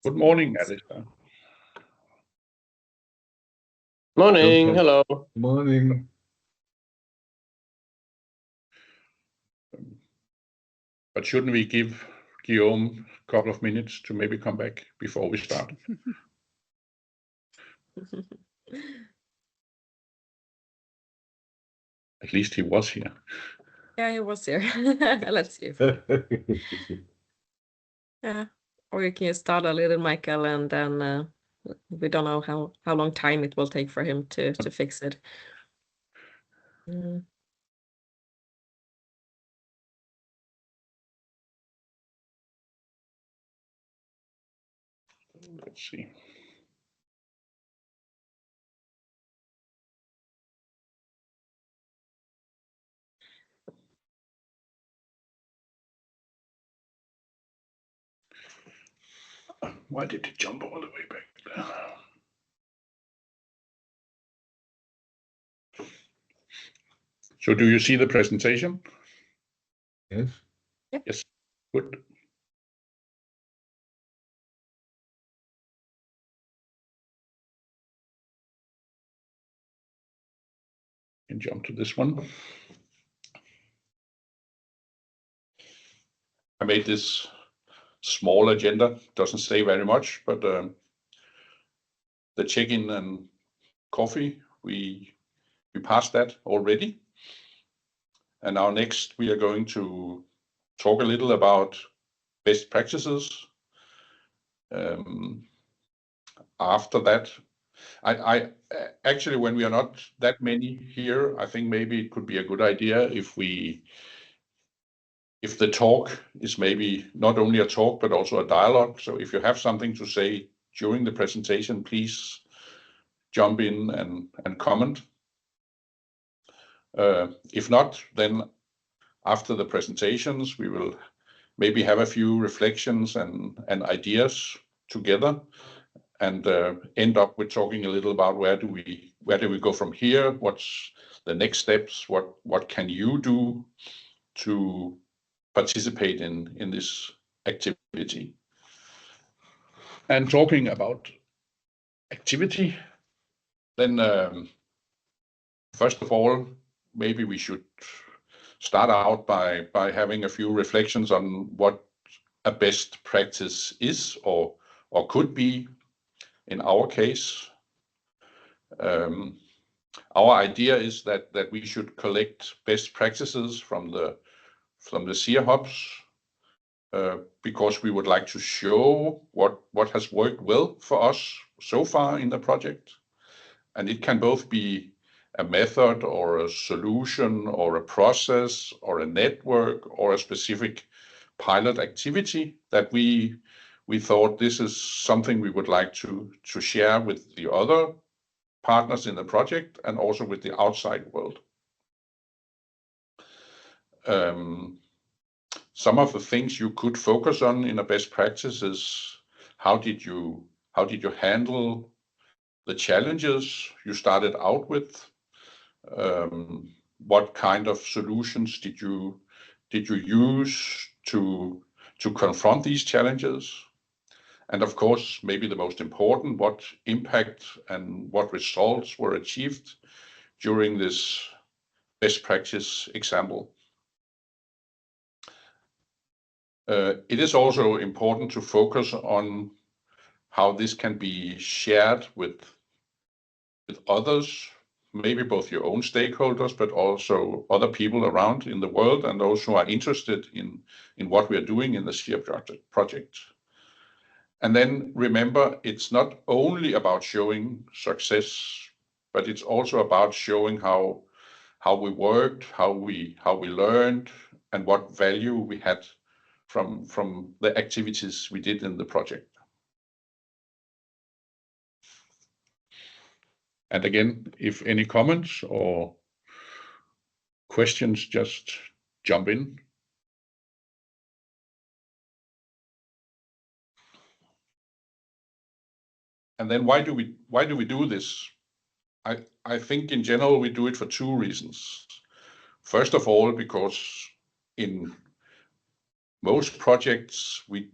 Good morning, Alistair. Morning, hello. Morning. But shouldn't we give Guillaume a couple of minutes to maybe come back before we start? At least he was here. Yeah, he was here. Let's see. Yeah, or you can start a little, Michael, and then we don't know how long time it will take for him to fix it. Let's see. Why did it jump all the way back there? So do you see the presentation? Yes. Yep. Yes, good. And jump to this one. I made this small agenda, doesn't say very much, but the check-in and coffee, we passed that already. And now next we are going to talk a little about best practices. After that, I actually, when we are not that many here, I think maybe it could be a good idea if the talk is maybe not only a talk, but also a dialogue. So if you have something to say during the presentation, please jump in and comment. If not, then after the presentations, we will maybe have a few reflections and ideas together, and end up with talking a little about where do we go from here? What's the next steps? What can you do to participate in this activity? And talking about activity, then first of all, maybe we should start out by having a few reflections on what a best practice is or could be in our case. Our idea is that we should collect best practices from the SIRR hubs, because we would like to show what has worked well for us so far in the project. And it can both be a method or a solution or a process or a network or a specific pilot activity that we thought this is something we would like to share with the other partners in the project and also with the outside world. Some of the things you could focus on in a best practice is how did you handle the challenges you started out with? What kind of solutions did you use to confront these challenges? And of course, maybe the most important, what impact and what results were achieved during this best practice example. It is also important to focus on how this can be shared with others, maybe both your own stakeholders, but also other people around in the world and those who are interested in what we are doing in the SIRR project. And then remember, it's not only about showing success, but it's also about showing how we worked, how we learned, and what value we had from the activities we did in the project. And again, if any comments or questions, just jump in. And then why do we do this? I think in general we do it for two reasons. First of all, because in most projects we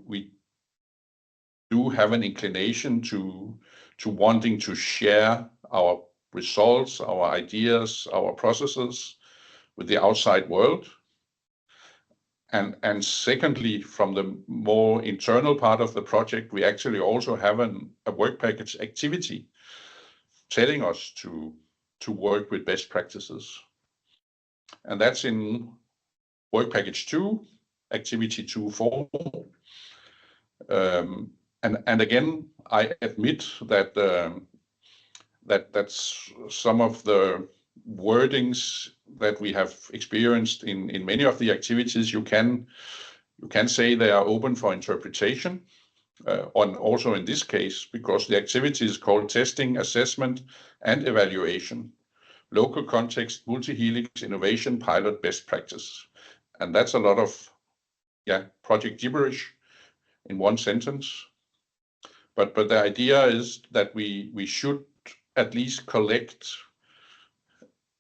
do have an inclination to wanting to share our results, our ideas, our processes with the outside world. And secondly, from the more internal part of the project, we actually also have a work package activity telling us to work with best practices. And that's in work package 2, activity 2.4. And again, I admit that that's some of the wordings that we have experienced in many of the activities. You can say they are open for interpretation, on also in this case, because the activity is called testing, assessment, and evaluation, local context, multi-helix, innovation, pilot, best practice. And that's a lot of project gibberish in one sentence. But the idea is that we should at least collect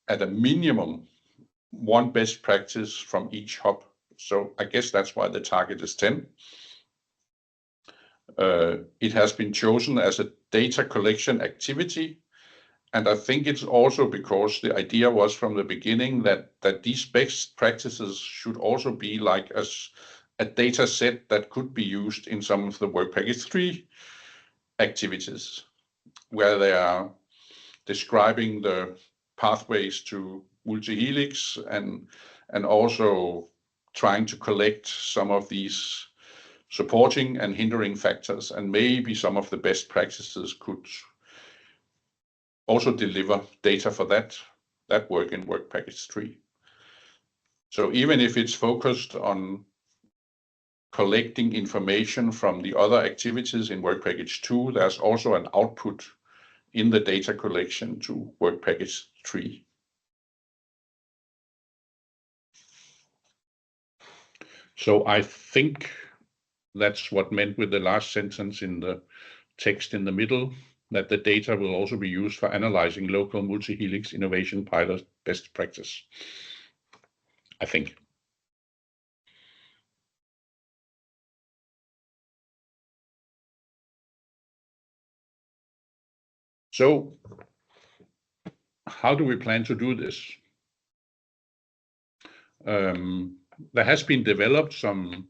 at a minimum one best practice from each hub. So I guess that's why the target is 10. It has been chosen as a data collection activity. And I think it's also because the idea was from the beginning that these best practices should also be like a data set that could be used in some of the work package 3 activities, where they are describing the pathways to multi-helix and also trying to collect some of these supporting and hindering factors, and maybe some of the best practices could also deliver data for that work in work package 3. So even if it's focused on collecting information from the other activities in work package 2, there's also an output in the data collection to work package 3. So I think that's what meant with the last sentence in the text in the middle, that the data will also be used for analyzing local multi-helix innovation pilot best practice, I think. So how do we plan to do this? There has been developed some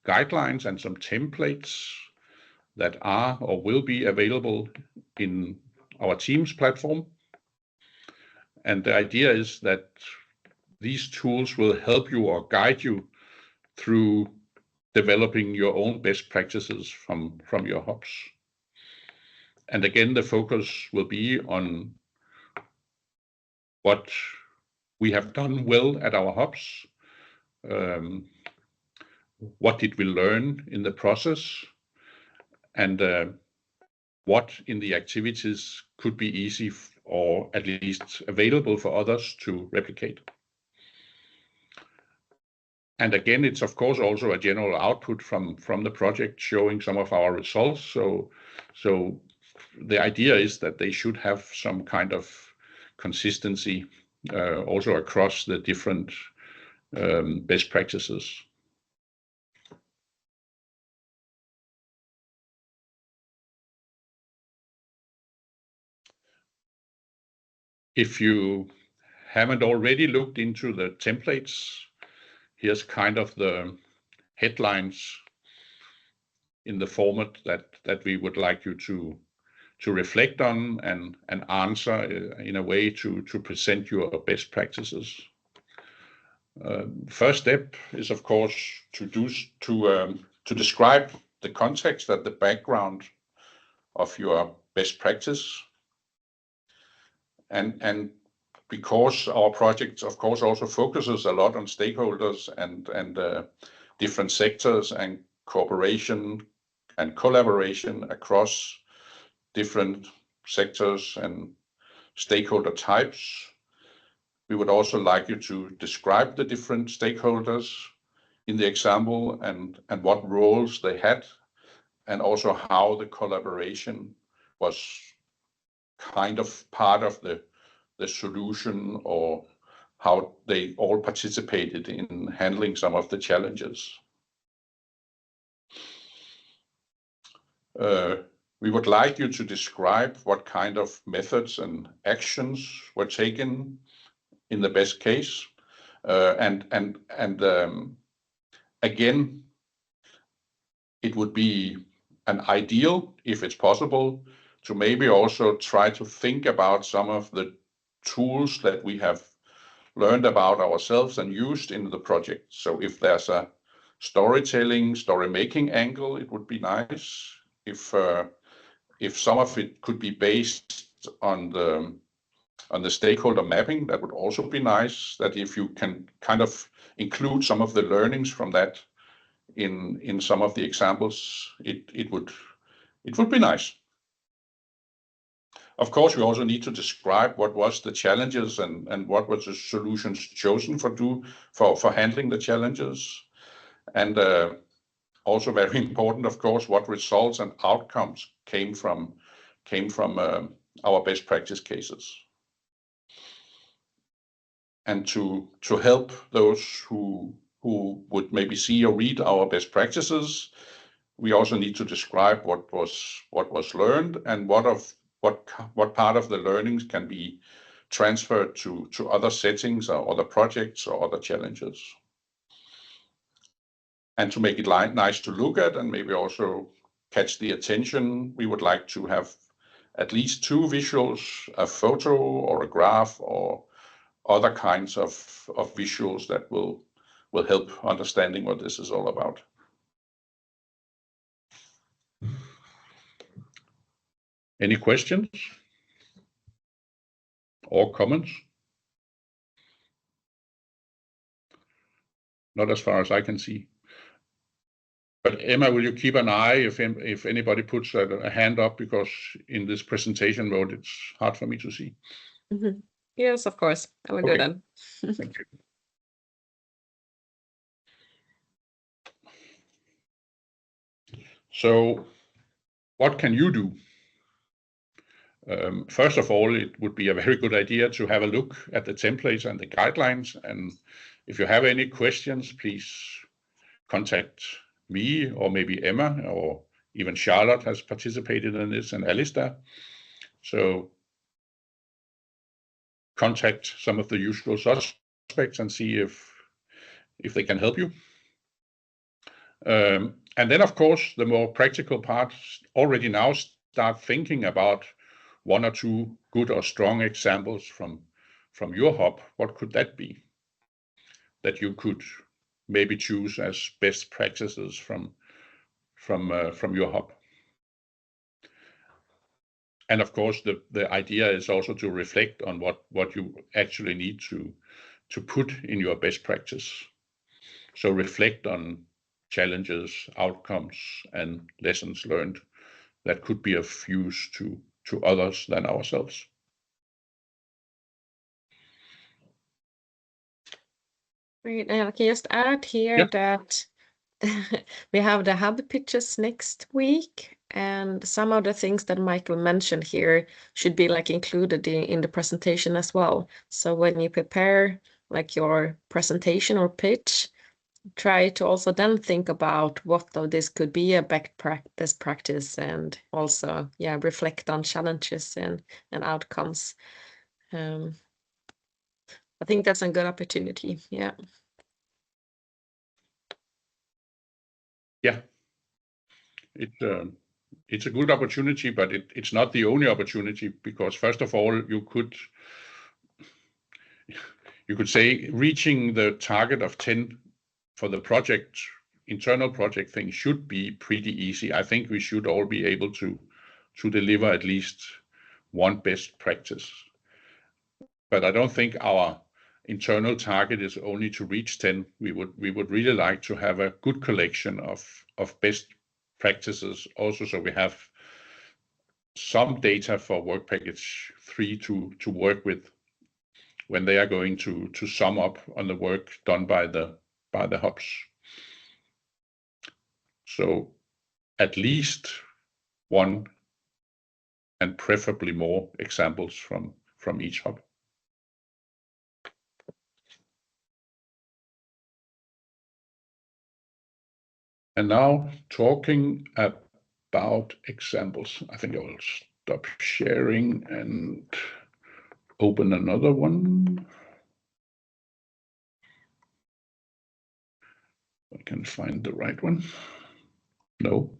guidelines and some templates that are or will be available in our Teams platform. And the idea is that these tools will help you or guide you through developing your own best practices from your hubs. And again, the focus will be on what we have done well at our hubs. What did we learn in the process? And what in the activities could be easy or at least available for others to replicate. And again, it's of course also a general output from the project showing some of our results. So the idea is that they should have some kind of consistency also across the different best practices. If you haven't already looked into the templates, here's kind of the headlines in the format that we would like you to reflect on and answer in a way to present your best practices. First step is, of course, to describe the context and the background of your best practice. And because our project, of course, also focuses a lot on stakeholders and different sectors and cooperation and collaboration across different sectors and stakeholder types, we would also like you to describe the different stakeholders in the example and what roles they had, and also how the collaboration was kind of part of the solution, or how they all participated in handling some of the challenges. we would like you to describe what kind of methods and actions were taken in the best case. Again, it would be an ideal, if it's possible, to maybe also try to think about some of the tools that we have learned about ourselves and used in the project. So if there's a storytelling, story-making angle, it would be nice. If some of it could be based on the stakeholder mapping, that would also be nice. That if you can kind of include some of the learnings from that in some of the examples, it would be nice. Of course, we also need to describe what was the challenges and what was the solutions chosen for handling the challenges. And also very important, of course, what results and outcomes came from our best practice cases. And to help those who would maybe see or read our best practices, we also need to describe what was learned and what part of the learnings can be transferred to other settings or other projects or other challenges. And to make it nice to look at and maybe also catch the attention, we would like to have at least 2 visuals, a photo or a graph or other kinds of visuals that will help understanding what this is all about. Any questions or comments? Not as far as I can see. But Emma, will you keep an eye if anybody puts a hand up, because in this presentation mode, it's hard for me to see. Mm-hmm. Yes, of course. I will do that. Thank you. So what can you do? First of all, it would be a very good idea to have a look at the templates and the guidelines. And if you have any questions, please contact me or maybe Emma, or even Charlotte has participated in this, and Alistair. So contact some of the usual suspects and see if they can help you. And then, of course, the more practical part, already now start thinking about 1 or 2 good or strong examples from your hub. What could that be that you could maybe choose as best practices from your hub? And of course, the idea is also to reflect on what you actually need to put in your best practice. So reflect on challenges, outcomes, and lessons learned that could be of use to others than ourselves. Great. And I can just add here that we have the hub pitches next week, and some of the things that Michael mentioned here should be like included in the presentation as well. So when you prepare like your presentation or pitch, try to also then think about what of this could be a best practice, and also reflect on challenges and outcomes. I think that's a good opportunity. Yeah. It's a good opportunity, but it's not the only opportunity, because first of all, you could say reaching the target of 10 for the internal project thing should be pretty easy. I think we should all be able to deliver at least 1 best practice. But I don't think our internal target is only to reach 10. We would really like to have a good collection of best practices also, so we have some data for work package 3 to work with when they are going to sum up on the work done by the hubs. So at least 1 and preferably more examples from each hub. And now talking about examples. I think I will stop sharing and open another one. I can find the right one. No.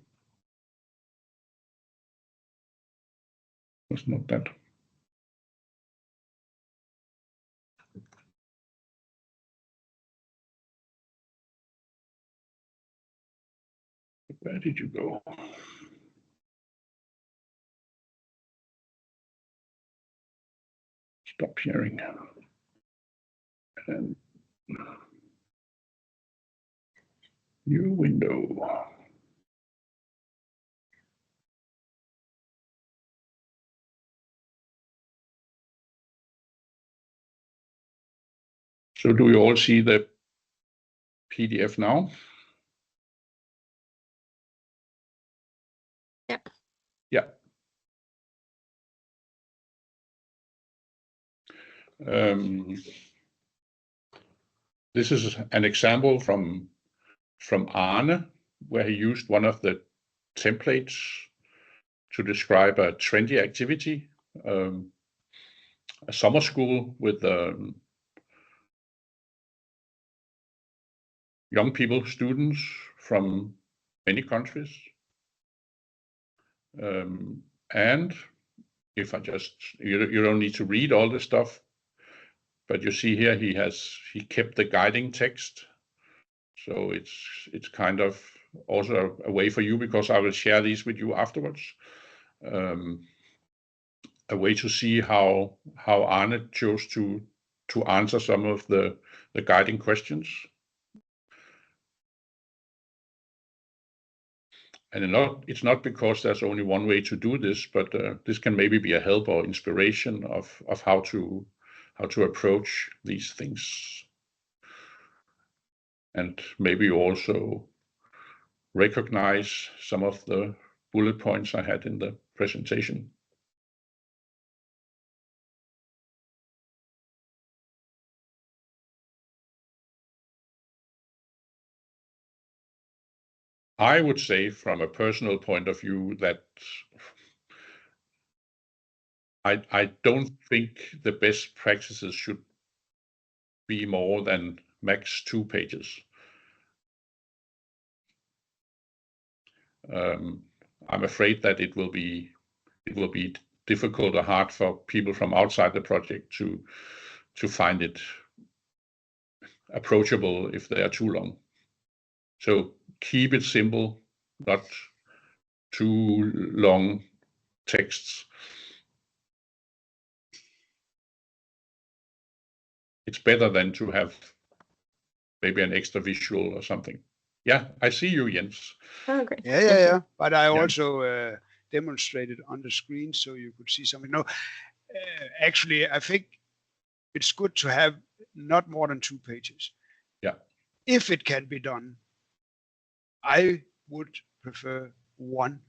It's not that. Where did you go? Stop sharing. And new window. So do you all see the PDF now? Yeah. Yeah. This is an example from Arne, where he used one of the templates to describe a trendy activity, a summer school with young people, students from many countries. And if I just, you don't need to read all the stuff, but you see here he kept the guiding text. So it's kind of also a way for you, because I will share these with you afterwards. A way to see how Arne chose to answer some of the guiding questions. And it's not because there's only one way to do this, but this can maybe be a help or inspiration of how to approach these things. And maybe you also recognize some of the bullet points I had in the presentation. I would say from a personal point of view that I don't think the best practices should be more than max 2 pages. I'm afraid that it will be difficult or hard for people from outside the project to find it approachable if they are too long. So keep it simple, not too long texts. It's better than to have maybe an extra visual or something. Yeah, I see you, Jens. Oh, great. Yeah. But I also demonstrated on the screen so you could see something. No, actually, I think it's good to have not more than 2 pages. Yeah. If it can be done, I would prefer 1.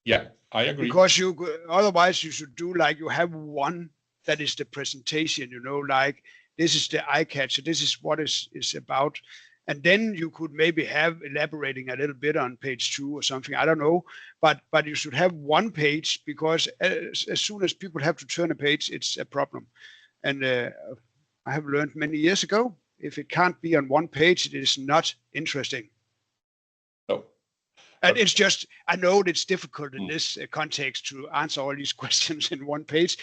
Yeah, I agree. Because otherwise you should do like you have 1 that is the presentation, like this is the eye catcher, this is what is about. And then you could maybe have elaborating a little bit on page 2 or something, I don't know. But you should have 1 page, because as soon as people have to turn a page, it's a problem. And I have learned many years ago, if it can't be on 1 page, it is not interesting. No. And it's just, I know it's difficult in this context to answer all these questions in 1 page,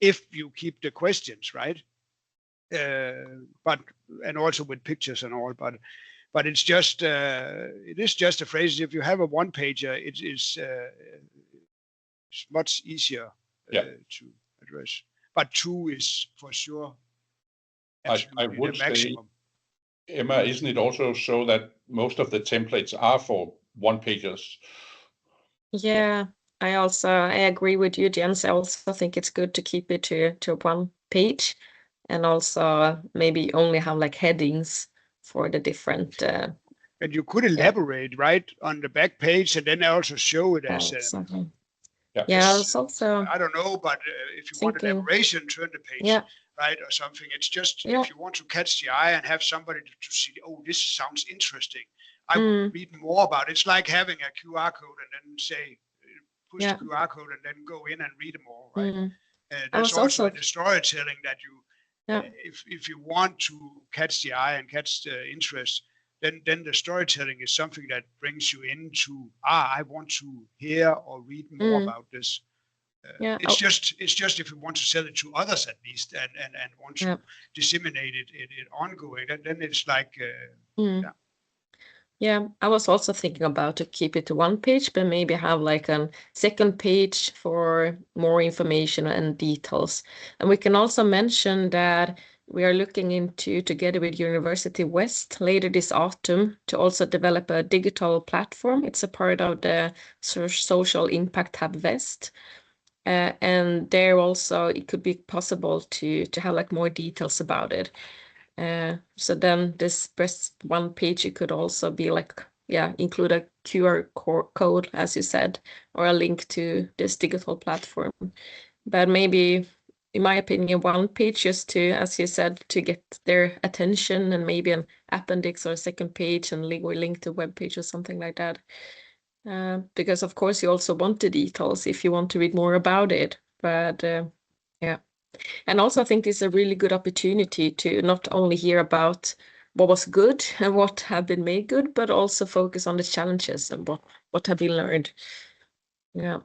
if you keep the questions, right? And also with pictures and all, but it's just, it is just a phrase. If you have a 1-pager, it is it's much easier to address. But 2 is for sure I would the maximum. Say, Emma, isn't it also so that most of the templates are for 1-pagers? Yeah, I agree with you, Jens. I also think it's good to keep it to 1 page, and also maybe only have like headings for the different. And you could elaborate right on the back page, and then also show it as exactly. Yeah, it's also. I don't know, but if you want elaboration, turn the page, right, or something. It's just if you want to catch the eye and have somebody to see, oh, this sounds interesting, I would read more about it. It's like having a QR code and then say, push the QR code and then go in and read more, right? That's also in the storytelling that you, if you want to catch the eye and catch the interest, then the storytelling is something that brings you into, I want to hear or read more about this. It's just if you want to sell it to others at least and want to disseminate it ongoing, then it's like, Yeah, I was also thinking about to keep it to one page, but maybe have like a second page for more information and details. And we can also mention that we are looking into, together with University West later this autumn, to also develop a digital platform. It's a part of the Social Impact Hub West. And there also it could be possible to have like more details about it. So then this best one page, it could also be like, include a QR code, as you said, or a link to this digital platform. But maybe, in my opinion, one page just to, as you said, to get their attention, and maybe an appendix or a second page and link to web page or something like that. Because of course you also want the details if you want to read more about it. But and also I think this is a really good opportunity to not only hear about what was good and what have been made good, but also focus on the challenges and what have been learned. Yeah.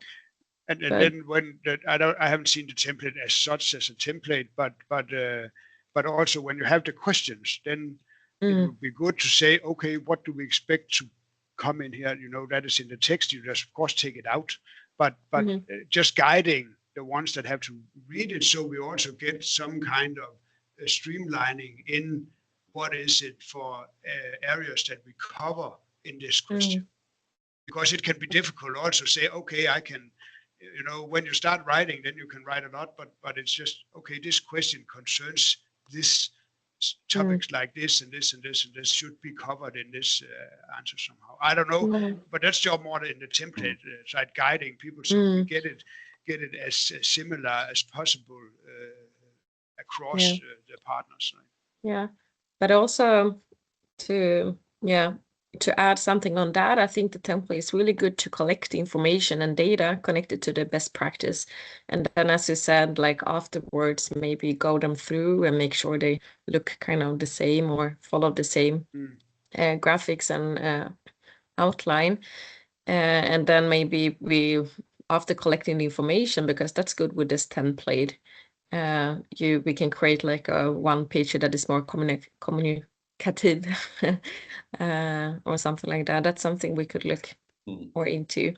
And then when I haven't seen the template as such as a template, but also when you have the questions, then it would be good to say, okay, what do we expect to come in here? You know, that is in the text. You just of course take it out, but just guiding the ones that have to read it, so we also get some kind of streamlining in what is it for areas that we cover in this question. Because it can be difficult also say, okay, I can, you know, when you start writing, then you can write a lot, but it's just, okay, this question concerns this topics like this and this and this and this should be covered in this answer somehow. I don't know, but that's job more in the template side, guiding people so we get it as similar as possible across the partners. Yeah, but also to add something on that, I think the template is really good to collect information and data connected to the best practice. And then, as you said, like afterwards, maybe go them through and make sure they look kind of the same or follow the same graphics and outline. And then maybe after collecting the information, because that's good with this template, we can create like a one page that is more communicative or something like that. That's something we could look more into.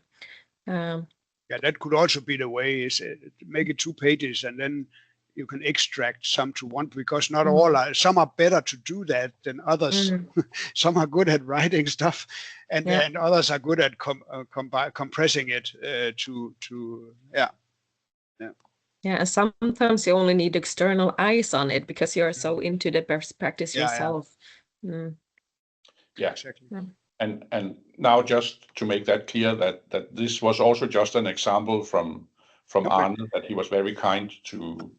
That could also be the way, is make it 2 pages and then you can extract some to one, because not all are, some are better to do that than others. Some are good at writing stuff and others are good at compressing it and sometimes you only need external eyes on it because you're so into the best practice yourself. Exactly. And now just to make that clear, that this was also just an example from Arne, that he was very kind to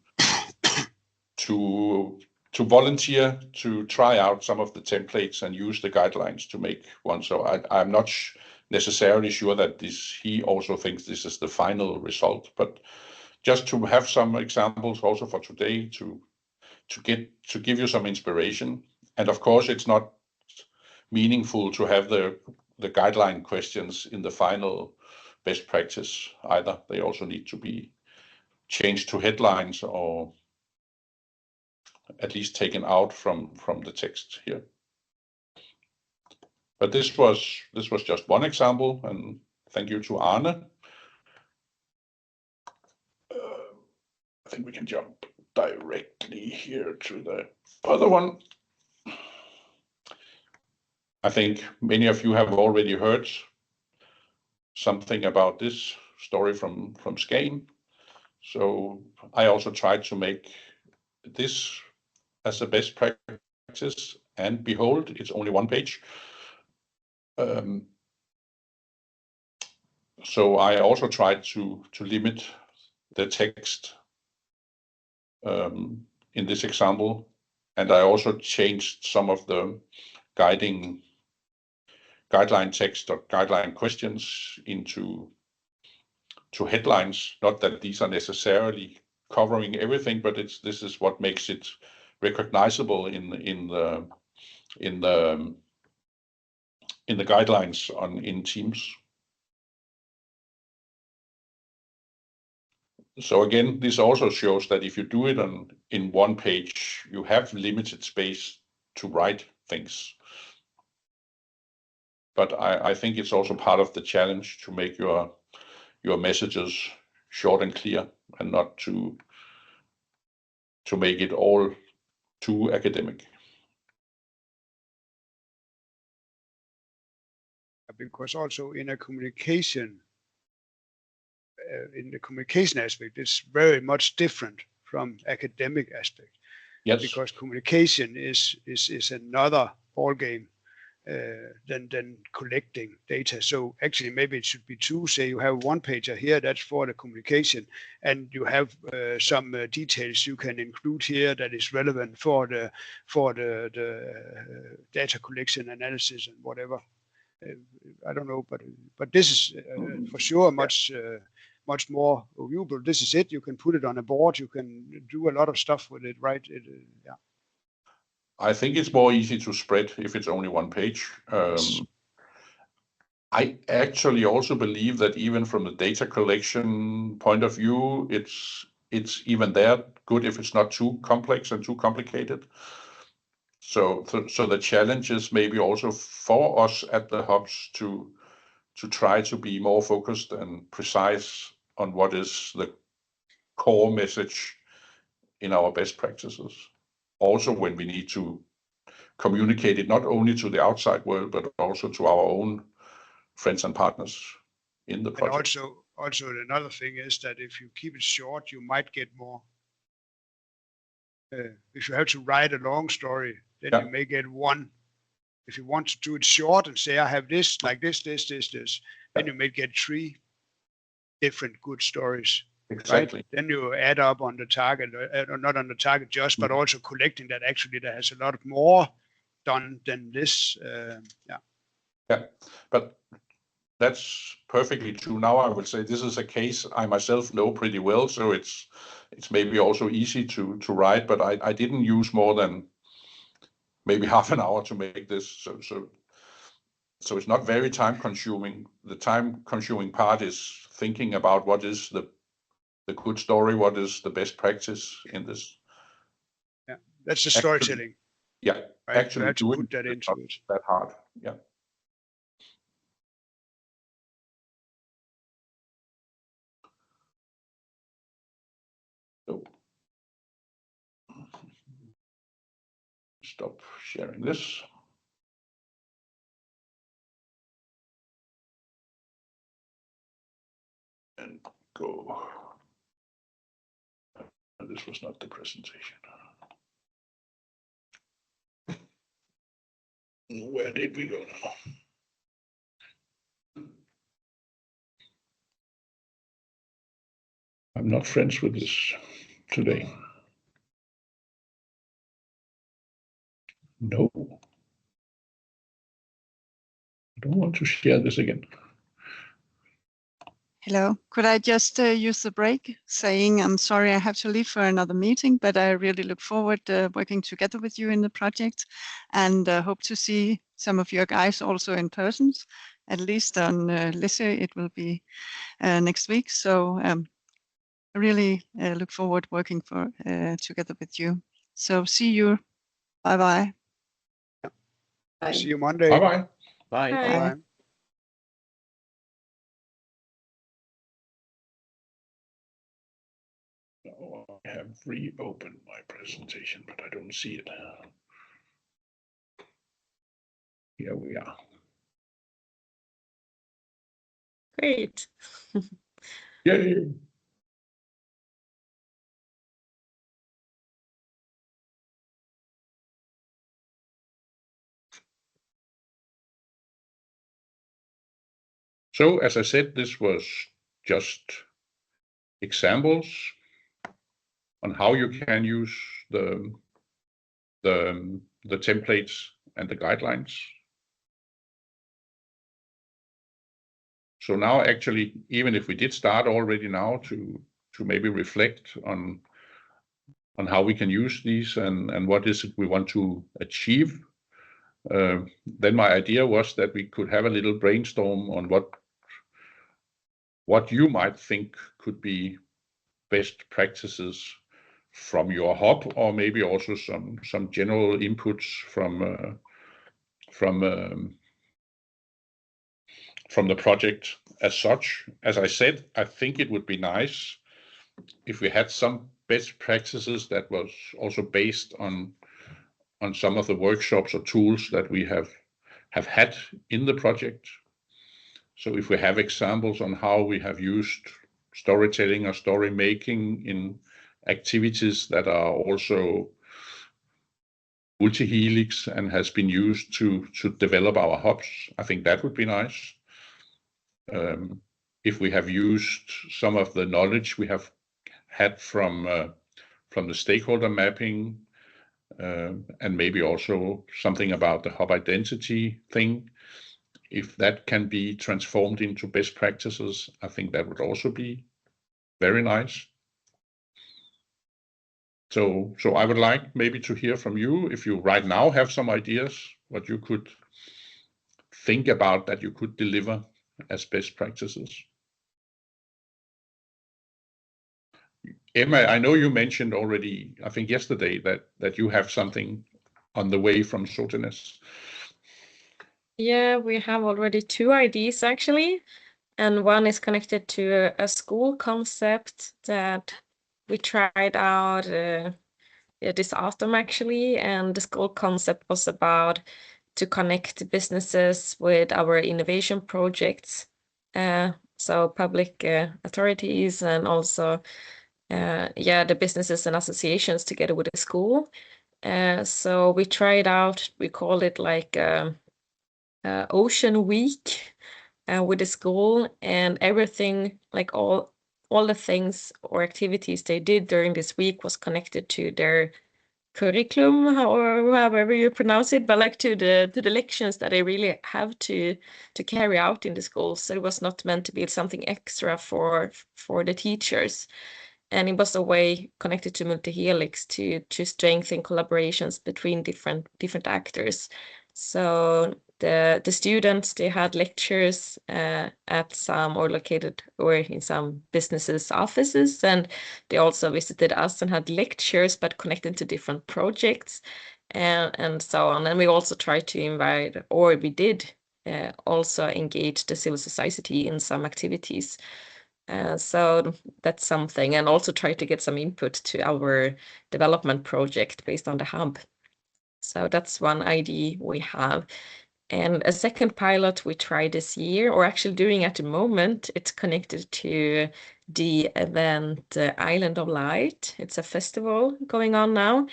volunteer to try out some of the templates and use the guidelines to make one. So I'm not necessarily sure that he also thinks this is the final result, but just to have some examples also for today to give you some inspiration. And of course, it's not meaningful to have the guideline questions in the final best practice either. They also need to be changed to headlines or at least taken out from the text here. But this was just one example, and thank you to Arne. I think we can jump directly here to the other one. I think many of you have already heard something about this story from Skagen. So I also tried to make this as a best practice, and behold, it's only one page. So I also tried to limit the text in this example, and I also changed some of the guiding guideline text or guideline questions into headlines. Not that these are necessarily covering everything, but this is what makes it recognizable in the guidelines in Teams. So again, this also shows that if you do it in one page, you have limited space to write things. But I think it's also part of the challenge to make your messages short and clear, and not to make it all too academic. Because also in a communication, in the communication aspect, it's very much different from academic aspect. Yes. Because communication is another ballgame than collecting data. So actually, maybe it should be two. Say you have one pager here, that's for the communication, and you have some details you can include here that is relevant for the data collection, analysis, and whatever. I don't know, but this is for sure much more viewable. This is it. You can put it on a board. You can do a lot of stuff with it, right? Yeah. I think it's more easy to spread if it's only one page. Yes. I actually also believe that even from the data collection point of view, it's even there good if it's not too complex and too complicated. So the challenge is maybe also for us at the hubs to try to be more focused and precise on what is the core message in our best practices. Also, when we need to communicate it not only to the outside world, but also to our own friends and partners in the project. And also another thing is that if you keep it short, you might get more. If you have to write a long story, then you may get one. If you want to do it short and say, I have this, like this, then you may get 3 different good stories. Exactly. Right? Then you add up on the target, or not on the target just, but also collecting that actually there has a lot more done than this. Yeah, but that's perfectly true. Now I would say this is a case I myself know pretty well, so it's maybe also easy to write, but I didn't use more than maybe half an hour to make this. So it's not very time consuming. The time consuming part is thinking about what is the good story, what is the best practice in this. Yeah, that's the storytelling. Yeah, right? actually you have to doing put that into it. That hard. Yeah. So stop sharing this. And go. This was not the presentation. Where did we go now? I'm not friends with this today. No. I don't want to share this again. Hello, could I just use the break saying I'm sorry I have to leave for another meeting, but I really look forward to working together with you in the project, and hope to see some of your guys also in person, at least on LISA it will be next week. So I really look forward working together with you. So see you. Bye-bye. Bye. See you Monday. Bye-bye. Bye. Bye. Bye. I have reopened my presentation, but I don't see it. Here we are. Great. Yay. So as I said, this was just examples on how you can use the templates and the guidelines now actually, even if we did start already now to maybe reflect on how we can use these and what is it we want to achieve, then my idea was that we could have a little brainstorm on what you might think could be best practices from your hub, or maybe also some general inputs from the project as such. As I said, I think it would be nice if we had some best practices that was also based on some of the workshops or tools that we have had in the project. So if we have examples on how we have used storytelling or story making in activities that are also multi-helix and has been used to develop our hubs, I think that would be nice. If we have used some of the knowledge we have had from the stakeholder mapping, and maybe also something about the hub identity thing, if that can be transformed into best practices, I think that would also be very nice. So I would like maybe to hear from you if you right now have some ideas what you could think about that you could deliver as best practices. Emma, I know you mentioned already, I think yesterday, that you have something on the way from Sotenes. Yeah, we have already 2 ideas actually, and one is connected to a school concept that we tried out this autumn actually, and the school concept was about to connect businesses with our innovation projects, so public authorities and also the businesses and associations together with the school. So we tried out, we called it like Ocean Week with the school, and everything, like all the things or activities they did during this week was connected to their curriculum, or however you pronounce it, but like to the lections that they really have to carry out in the school. So it was not meant to be something extra for the teachers. And it was a way connected to multi-helix to strengthen collaborations between different actors. So the students, they had lectures at some, or located or in some businesses' offices, and they also visited us and had lectures but connected to different projects and so on. And we also tried to invite, or we did also engage the civil society in some activities. So that's something, and also try to get some input to our development project based on the hub. So that's one idea we have. And a second pilot we tried this year, or actually doing at the moment, it's connected to the event Island of Light. It's a festival going on now.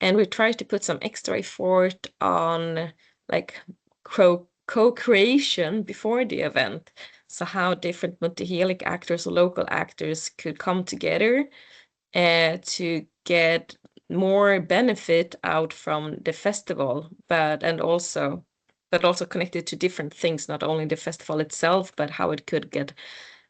And we try to put some extra effort on like co-creation before the event. So how different multi-helix actors or local actors could come together to get more benefit out from the festival, but also connected to different things, not only the festival itself, but how it could get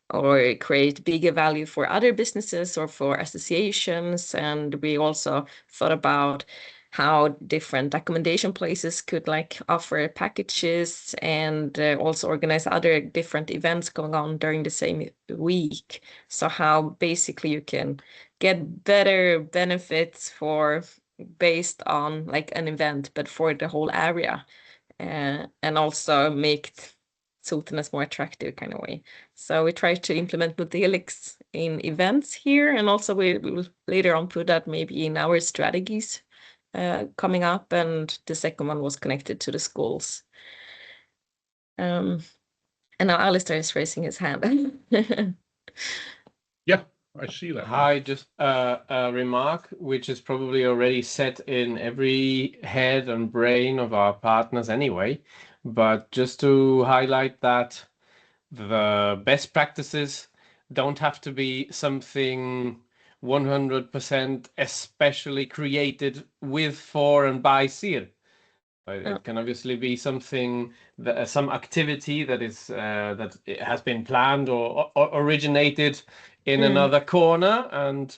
or create bigger value for other businesses or for associations. And we also thought about how different accommodation places could like offer packages and also organize other different events going on during the same week. So how basically you can get better benefits based on like an event, but for the whole area, and also make Sotenes more attractive kind of way. So we try to implement multi-helix in events here, and also we will later on put that maybe in our strategies coming up. And the second one was connected to the schools. And now Alistair is raising his hand. Yeah, I see that. Hi, just a remark, which is probably already set in every head and brain of our partners anyway, but just to highlight that the best practices don't have to be something 100% especially created with, for, and by SIRR. It can obviously be something that some activity that is that it has been planned or originated in another corner, and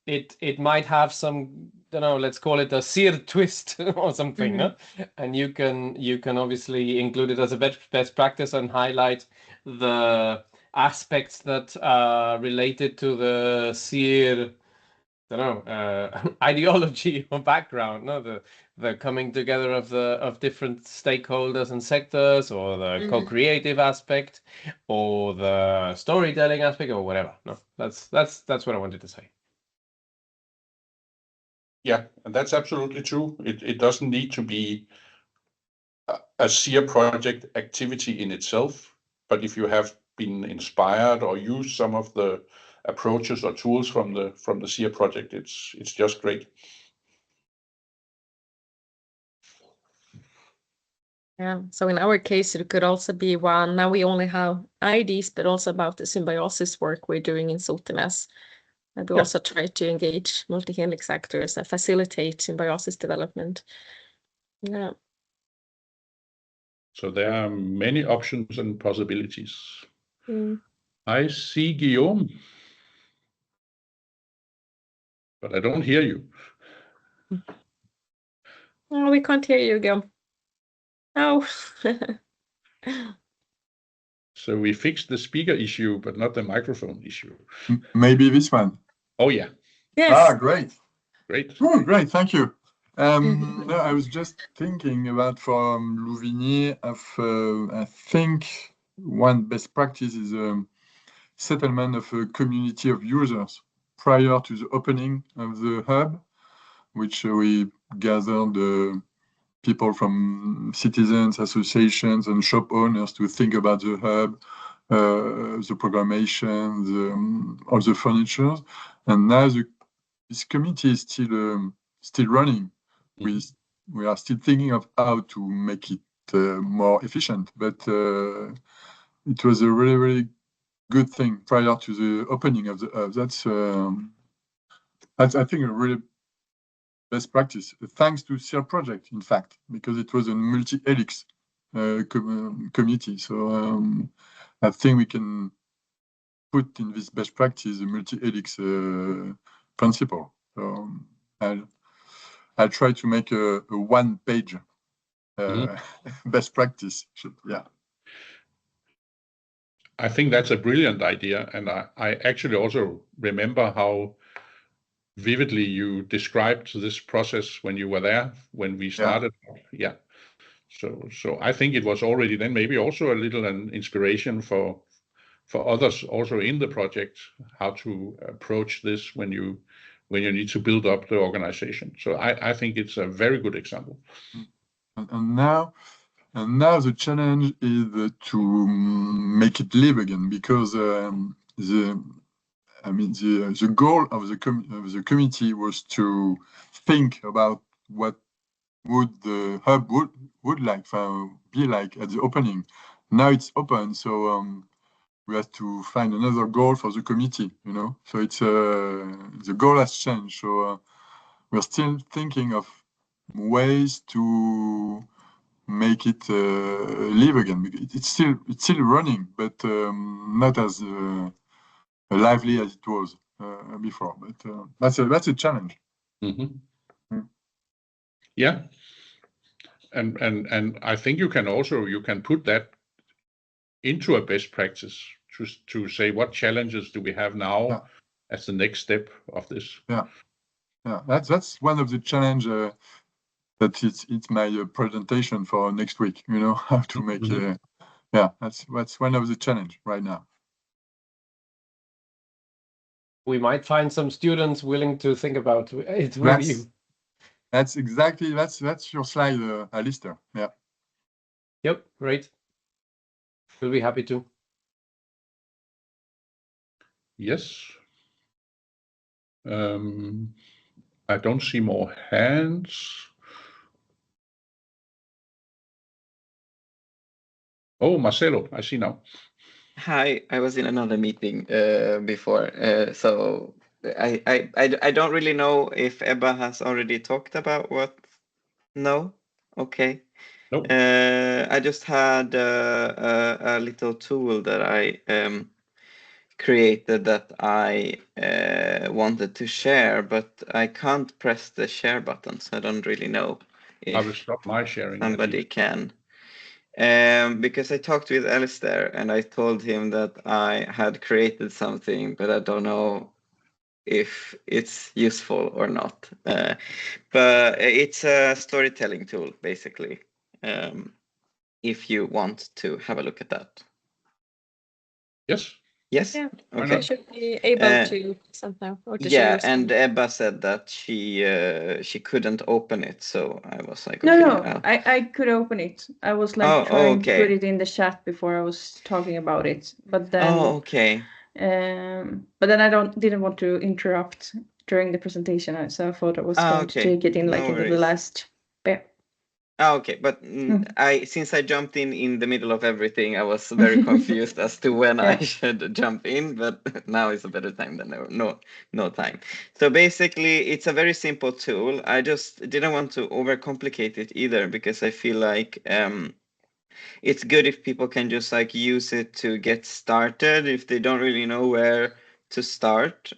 it might have some, I don't know, let's call it a SIRR twist or something, no? And you can obviously include it as a best practice and highlight the aspects that are related to the SIRR, I don't know, ideology or background, no? The coming together of different stakeholders and sectors, or the co-creative aspect, or the storytelling aspect, or whatever. No, that's what I wanted to say. Yeah, and that's absolutely true. It doesn't need to be a SIRR project activity in itself, but if you have been inspired or used some of the approaches or tools from the SIRR project, it's just great. Yeah, so in our case, it could also be one. Now we only have IDs, but also about the symbiosis work we're doing in Sotenäs. And we also try to engage multi-helix actors and facilitate symbiosis development. Yeah. So there are many options and possibilities. Mm. I see Guillaume, but I don't hear you. Oh, we can't hear you, Guillaume. Oh. So we fixed the speaker issue, but not the microphone issue. Maybe this one. Oh yeah, Yes. Great. great. Oh, great. Thank you. No, I was just thinking about from Louvigny of, I think one best practice is settlement of a community of users prior to the opening of the hub, which we gathered people from citizens, associations, and shop owners to think about the hub, the programmation, all the furniture. And now this committee is still running. We are still thinking of how to make it more efficient, but it was a really, really good thing prior to the opening of the hub. That's I think a really best practice, thanks to SIRR project, in fact, because it was a multi-helix community. So I think we can put in this best practice a multi-helix principle. So I'll try to make a one-page best practice. Yeah. I think that's a brilliant idea, and I actually also remember how vividly you described this process when you were there, when we started. Yeah. So I think it was already then maybe also a little an inspiration for others also in the project, how to approach this when you need to build up the organization. So I think it's a very good example. And now the challenge is to make it live again, because the goal of the committee was to think about what would the hub would like be like at the opening. Now it's open, so we have to find another goal for the committee. So it's the goal has changed. So we're still thinking of ways to make it live again. It's still running, but not as lively as it was before. But that's a challenge. Yeah, and I think you can put that into a best practice to say what challenges do we have now as the next step of this. Yeah, that's one of the challenge. That it's my presentation for next week. How to make that's one of the challenge right now. We might find some students willing to think about it with you. That's exactly that's your slide, Alistair. Yeah. Yep, great. We'll be happy to. Yes. I don't see more hands. Oh, Marcelo, I see now. Hi, I was in another meeting before, so I don't really know if Ebba has already talked about what. No? Okay. Nope. I just had a little tool that I created that I wanted to share, but I can't press the share button, so I don't really know I will if stop my sharing. at somebody least. can. Because I talked with Alistair and I told him that I had created something, but I don't know if it's useful or not. But it's a storytelling tool, basically, if you want to have a look at that. Yes. Yes? Yeah, Why Okay. you should be able to somehow, or to share Yeah, your screen. and Ebba said that she couldn't open it, so I was like, No, okay, no, I could open it. I was like Oh, trying to okay. put it in the chat before I was talking about it, but then Oh, okay. but then I didn't want to interrupt during the presentation, so I thought I was going to Okay. take it in like No into the worries. last bit. Oh, okay, but since I jumped in the middle of everything, I was very confused as to when I Yeah. should jump in, but now is a better time than no time. So basically, it's a very simple tool. I just didn't want to overcomplicate it either because I feel like it's good if people can just like use it to get started if they don't really know where to start.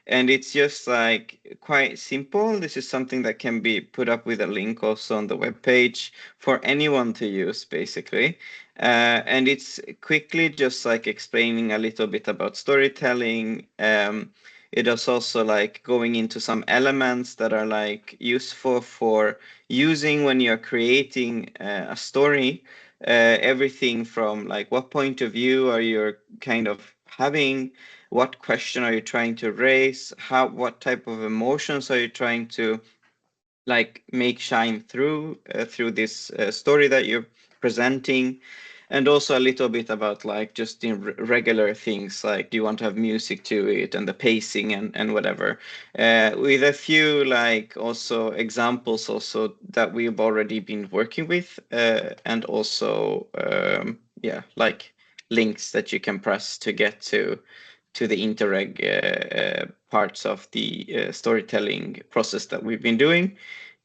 And it's just like quite simple. This is something that can be put up with a link also on the webpage for anyone to use, basically. And it's quickly just like explaining a little bit about storytelling. It is also like going into some elements that are like useful for using when you're creating a story. Everything from like what point of view are you kind of having, what question are you trying to raise, what type of emotions are you trying to like make shine through this story that you're presenting, and also a little bit about like just in regular things like do you want to have music to it and the pacing and whatever, with a few like also examples also that we've already been working with, and also yeah, like links that you can press to get to the interreg parts of the storytelling process that we've been doing.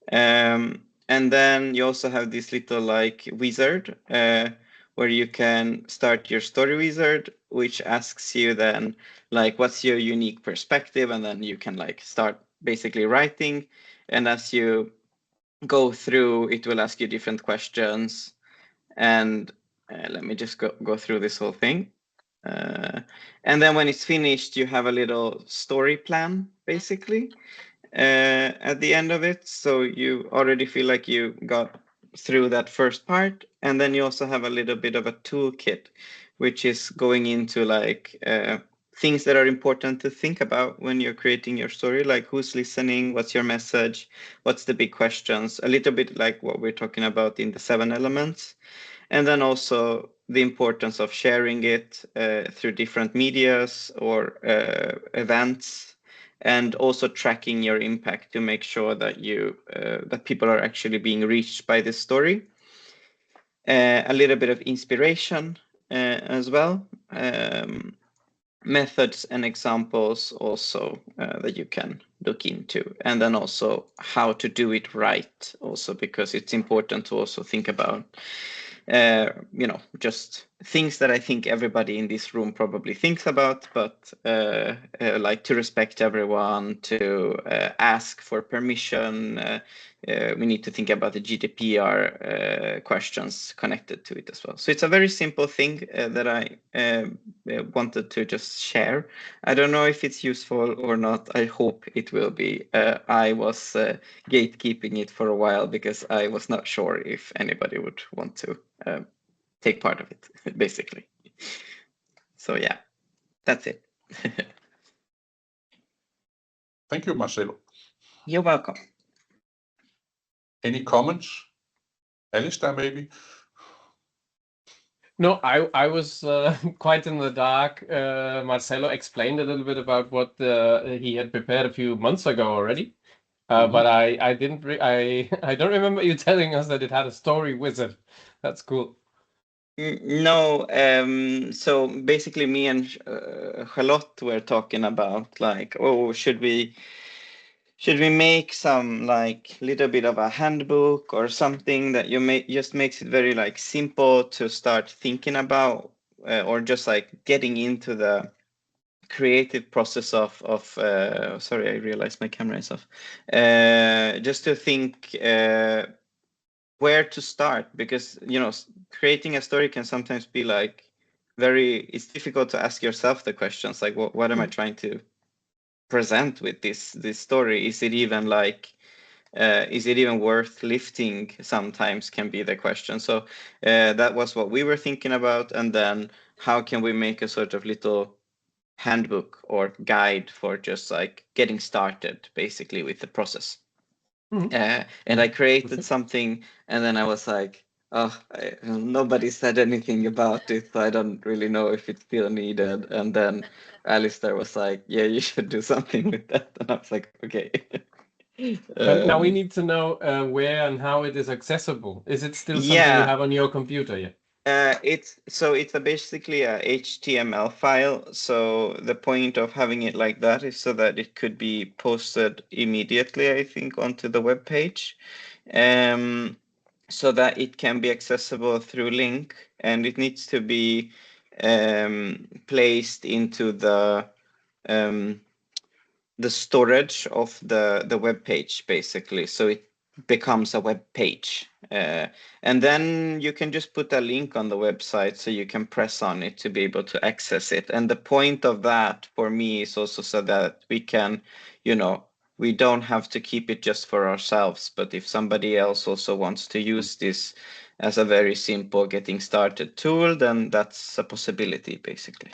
And then you also have this little like wizard where you can start your story wizard, which asks you then like what's your unique perspective, and then you can like start basically writing. And as you go through, it will ask you different questions. And let me just go through this whole thing. And then when it's finished, you have a little story plan, basically, at the end of it. So you already feel like you got through that first part. And then you also have a little bit of a toolkit, which is going into like things that are important to think about when you're creating your story, like who's listening, what's your message, what's the big questions, a little bit like what we're talking about in the 7 elements. And then also the importance of sharing it through different medias or events, and also tracking your impact to make sure that you that people are actually being reached by this story. A little bit of inspiration as well. Methods and examples also that you can look into, and then also how to do it right also, because it's important to also think about you know, just things that I think everybody in this room probably thinks about, but like to respect everyone, to ask for permission. We need to think about the GDPR questions connected to it as well. So it's a very simple thing that I wanted to just share. I don't know if it's useful or not. I hope it will be. I was gatekeeping it for a while because I was not sure if anybody would want to take part of it, basically. So yeah, that's it. Thank you, Marcelo. You're welcome. Any comments? Alistair, maybe? No, I was quite in the dark. Marcelo explained a little bit about what he had prepared a few months ago already. But I didn't. I don't remember you telling us that it had a story wizard. That's cool. No, so basically me and Charlotte were talking about like, oh, should we should we make some like little bit of a handbook or something that just makes it very like simple to start thinking about, or just like getting into the creative process of sorry, I realized my camera is off. Just to think where to start, because creating a story can sometimes be like it's difficult to ask yourself the questions like what am I trying to present with this story? Is it even worth lifting? Sometimes can be the question. So that was what we were thinking about, and then how can we make a sort of little handbook or guide for just like getting started basically with the process. And I created something, and then I was like, oh, nobody said anything about it, so I don't really know if it's still needed. And then Alistair was like, yeah, you should do something with that. And I was like, okay. But now we need to know where and how it is accessible. Is it still something you have on your computer? Yeah. It's basically a HTML file. So the point of having it like that is so that it could be posted immediately, I think, onto the web page, so that it can be accessible through link, and it needs to be placed into the storage of the web page, basically, so it becomes a web page. And then you can just put a link on the website so you can press on it to be able to access it. And the point of that for me is also so that we can, we don't have to keep it just for ourselves, but if somebody else also wants to use this as a very simple getting started tool, then that's a possibility, basically.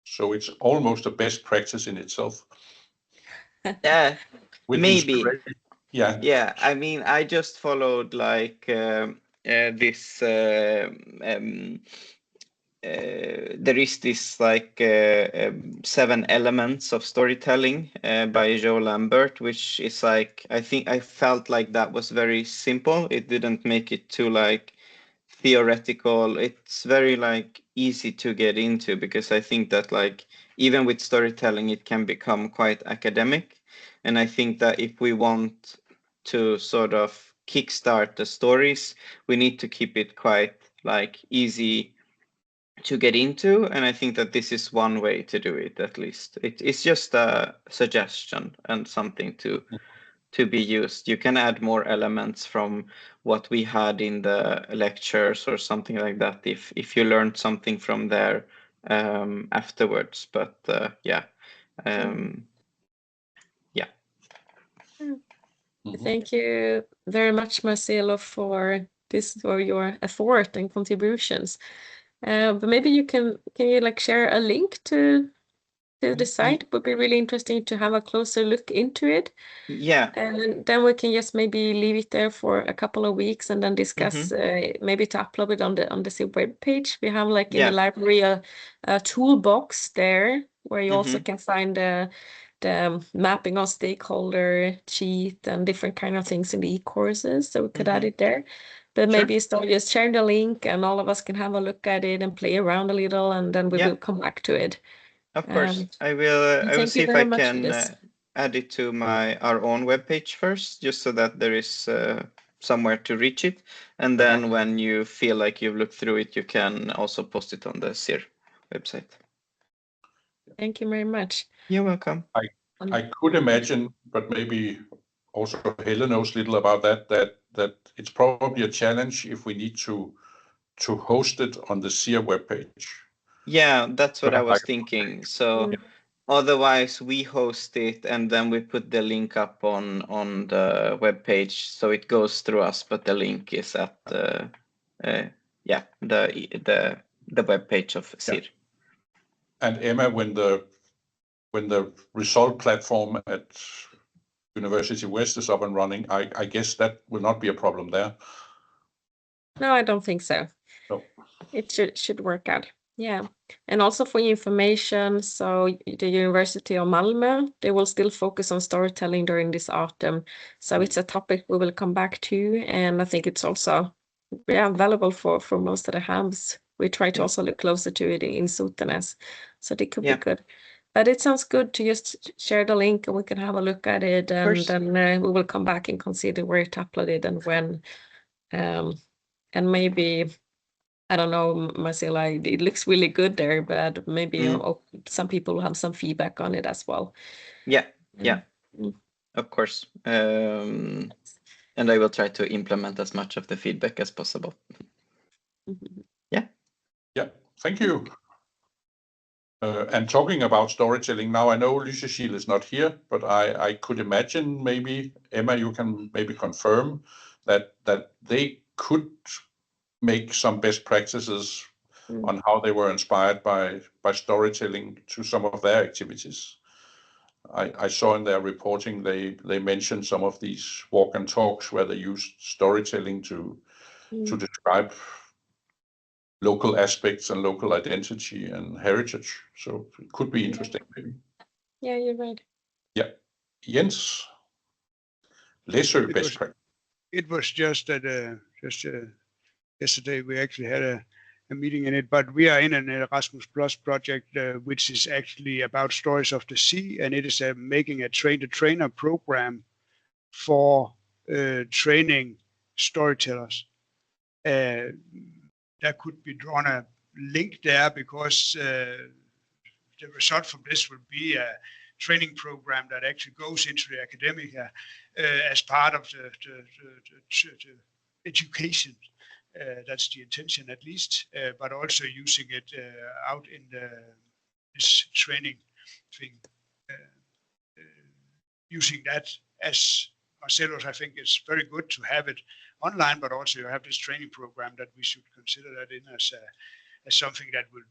So it's almost a best practice in itself. Yeah, With maybe. Yeah. Yeah, I mean, I just followed like this. There is this like 7 elements of storytelling by Joe Lambert, which is like, I think I felt like that was very simple. It didn't make it too like theoretical. It's very like easy to get into, because I think that like even with storytelling it can become quite academic, and I think that if we want to sort of kickstart the stories, we need to keep it quite like easy to get into, and I think that this is one way to do it. At least it's just a suggestion and something to be used. You can add more elements from what we had in the lectures or something like that if you learned something from there afterwards. But yeah. Thank you very much, Marcelo, for your effort and contributions. But maybe can you like share a link to the site? It would be really interesting to have a closer look into it. Yeah. And then we can just maybe leave it there for a couple of weeks and then discuss maybe to upload it on the SIRR web page. We have like in the library a toolbox there where you also can find the mapping of stakeholder sheet and different kind of things in the e-courses. So we could add it there. But maybe start just sharing the link and all of us can have a look at it and play around a little, and then we will come back to it. Of course, I will see if I can add it to our own webpage first, just so that there is somewhere to reach it. And then when you feel like you've looked through it, you can also post it on the SIRR website. Thank you very much. You're welcome. I could imagine, but maybe also Helle knows little about that it's probably a challenge if we need to host it on the SIRR webpage. Yeah, that's what I was thinking. So otherwise we host it and then we put the link up on the web page, so it goes through us, but the link is at the web page of SIRR. And Emma, when the result platform at University West is up and running, I guess that will not be a problem there. No, I don't think so. No. It should work out. Yeah. And also for information, so the University of Malmö, they will still focus on storytelling during this autumn. So it's a topic we will come back to. And I think it's also valuable for most of the hubs. We try to also look closer to it in Sotenäs. So they could be good. But it sounds good to just share the link and we can have a look at it, and course. then we will come back and consider where to upload it and when. And maybe, I don't know, Marcela, it looks really good there, but maybe some people will have some feedback on it as well. Yeah, Mm. of course. And I will try to implement as much of the feedback as possible. Yeah, thank you. And talking about storytelling, now I know Lyseshiel is not here, but I could imagine maybe, Emma, you can maybe confirm that they could make some best practices on how they were inspired by storytelling to some of their activities. I saw in their reporting they mentioned some of these walk and talks where they used storytelling to describe local aspects and local identity and heritage. So it could be interesting, maybe. Yeah, you're right. Yeah. Jens, Læsø best practice. It was just that yesterday we actually had a meeting in it, but we are in an Erasmus Plus project, which is actually about stories of the sea, and it is making a train-the-trainer program for training storytellers. There could be drawn a link there because the result from this will be a training program that actually goes into the academia as part of the education. That's the intention, at least, but also using it out in this training thing. Using that as Marcelo, I think it's very good to have it online, but also you have this training program that we should consider that in as something that would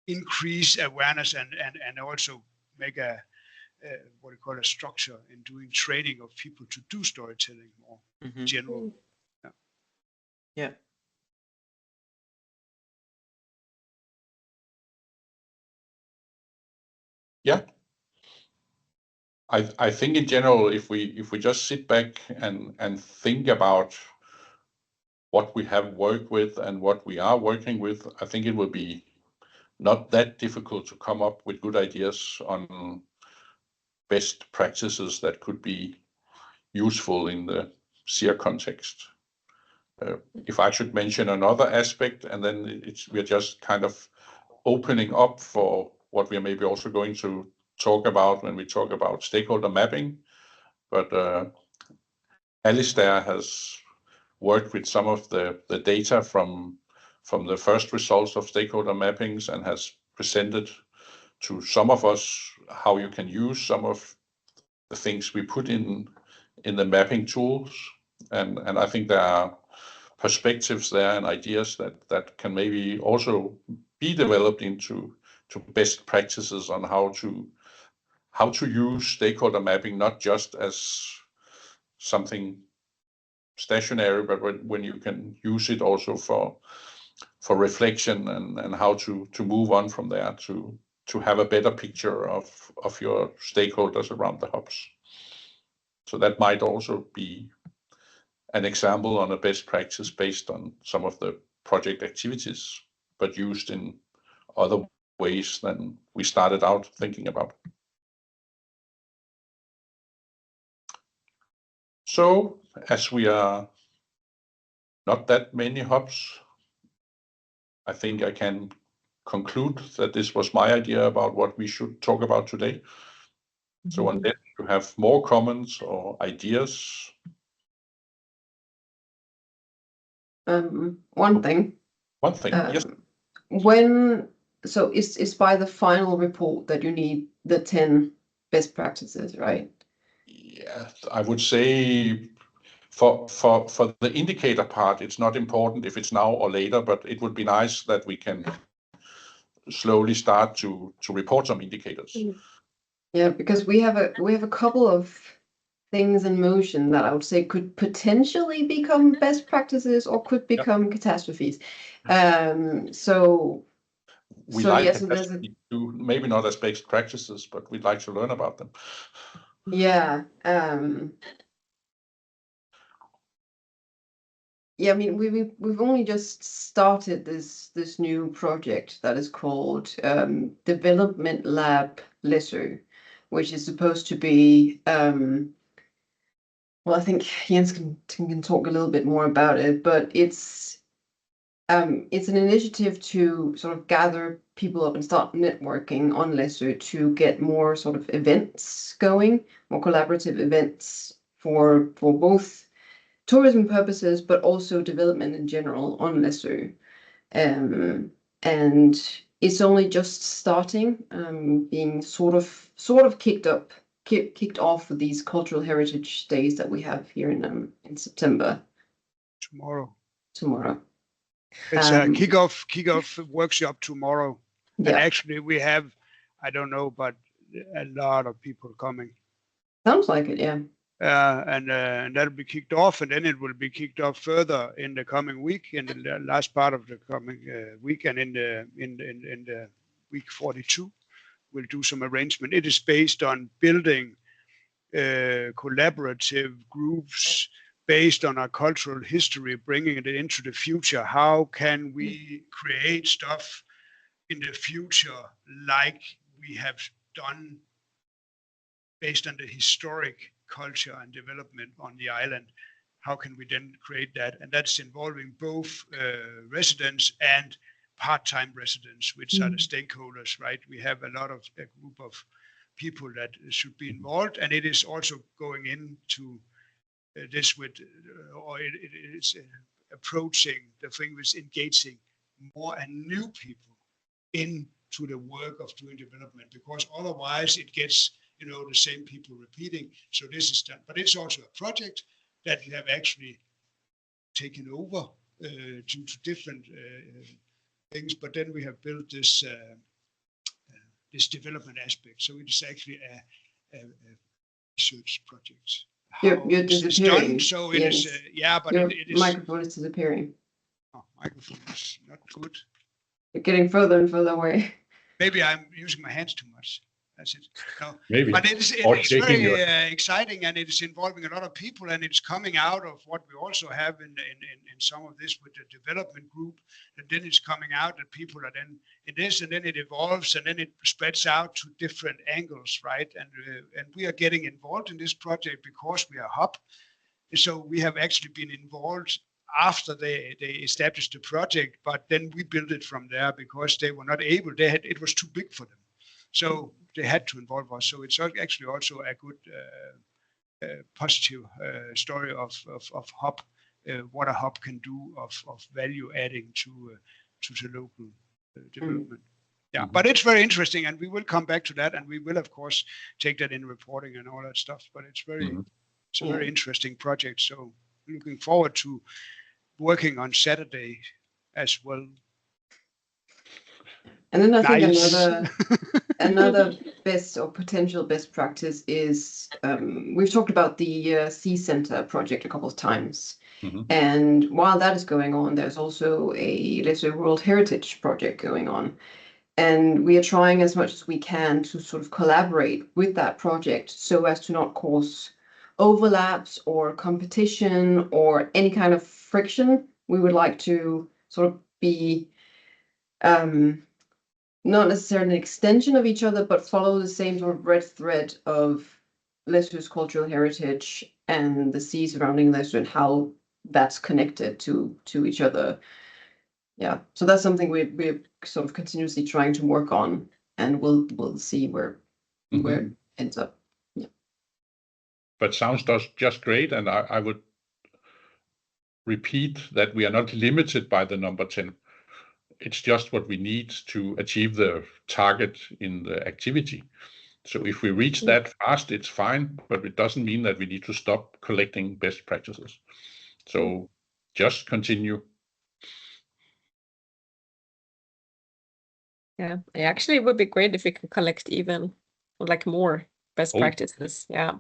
increase awareness and also make a what we call a structure in doing training of people to do storytelling more general. Yeah. Yeah. I think in general, if we just sit back and think about what we have worked with and what we are working with, I think it will be not that difficult to come up with good ideas on best practices that could be useful in the SIRR context. If I should mention another aspect, and then we're just kind of opening up for what we are maybe also going to talk about when we talk about stakeholder mapping. But Alistair has worked with some of the data from the first results of stakeholder mappings and has presented to some of us how you can use some of the things we put in the mapping tools. And I think there are perspectives there and ideas that can maybe also be developed into best practices on how to use stakeholder mapping, not just as something stationary, but when you can use it also for reflection and how to move on from there to have a better picture of your stakeholders around the hubs. So that might also be an example on a best practice based on some of the project activities, but used in other ways than we started out thinking about. So as we are not that many hubs, I think I can conclude that this was my idea about what we should talk about today. So unless you have more comments or ideas. One thing. Yes. So it's by the final report that you need the 10 best practices, right? Yeah, I would say for the indicator part, it's not important if it's now or later, but it would be nice that we can slowly start to report some indicators. Yeah, because we have a couple of things in motion that I would say could potentially become best practices or could become catastrophes. We maybe not as best practices, but we'd like to learn about them. Yeah. Yeah, I mean, we've only just started this new project that is called Development Lab Lesu, which is supposed to be well, I think Jens can talk a little bit more about it, but it's an initiative to sort of gather people up and start networking on Lesu to get more sort of events going, more collaborative events for both tourism purposes, but also development in general on Lesu. And it's only just starting, being sort of kicked off with these cultural heritage days that we have here in September. Tomorrow. It's a kickoff workshop tomorrow. Yeah. And actually we have, I don't know, but a lot of people coming. Sounds like it, yeah. And that'll be kicked off, and then it will be kicked off further in the coming week, in the last part of the coming week, and in the week 42, we'll do some arrangement. It is based on building collaborative groups based on our cultural history, bringing it into the future. How can we create stuff in the future like we have done based on the historic culture and development on the island? How can we then create that? And that's involving both residents and part-time residents, which are the stakeholders, right? We have a group of people that should be involved, and it is also going into this with, or it's approaching the thing with engaging more and new people into the work of doing development, because otherwise it gets the same people repeating. So this is done, but it's also a project that we have actually taken over due to different things. But then we have built this this development aspect. So it is actually a research project. You're disappearing. Done, so it is, but your it is. microphone is disappearing. Oh, microphone is not good. You're getting further and further away. Maybe I'm using my hands too much. That's it. No. Maybe. But it is very exciting, and it is involving a lot of people, and it's coming out of what we also have in some of this with the development group. And then it's coming out that people are then in this, and then it evolves, and then it spreads out to different angles, right? And we are getting involved in this project because we are hub. So we have actually been involved after they established the project, but then we built it from there because they were not able. It was too big for them. So they had to involve us. So it's actually also a good positive story of hub, what a hub can do of value adding to the local development. Yeah, but it's very interesting, and we will come back to that, and we will of course take that in reporting and all that stuff. But it's it's a very interesting project. So looking forward to working on Saturday as well. And then I think another best or potential best practice is we've talked about the Sea Center project a couple of times. And while that is going on, there's also a Lesu World Heritage project going on. And we are trying as much as we can to sort of collaborate with that project so as to not cause overlaps or competition or any kind of friction. We would like to sort of be not necessarily an extension of each other, but follow the same sort of red thread of Lesu's cultural heritage and the sea surrounding Lesu and how that's connected to each other. Yeah, so that's something we're sort of continuously trying to work on, and we'll see where it ends up. Yeah. But sounds just great, and I would repeat that we are not limited by the number 10. It's just what we need to achieve the target in the activity. So if we reach that fast, it's fine, but it doesn't mean that we need to stop collecting best practices. So just continue. Yeah, actually, it would be great if we could collect even like more best practices. Yeah,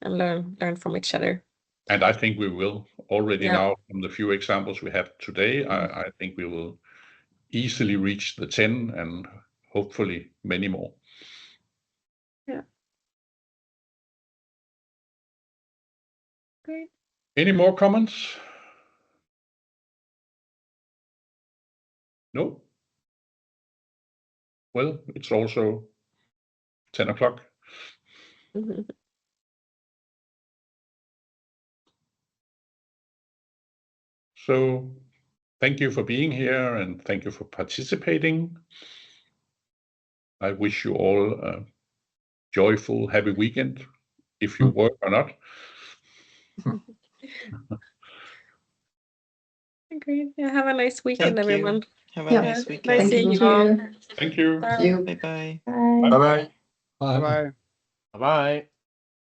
and learn from each other. And I think we will already now from the few examples we have today. I think we will easily reach the 10 and hopefully many more. Yeah. Great. Any more comments? No? Well, it's also 10 o'clock. So thank you for being here and thank you for participating. I wish you all a joyful, happy weekend, if you work or not. Great. Yeah, have a nice weekend, Thank you. everyone. Have a Yeah. nice Nice weekend. seeing Thank you all. you. Thank you. Bye. You. Bye bye. Bye. Bye bye. Bye. Bye.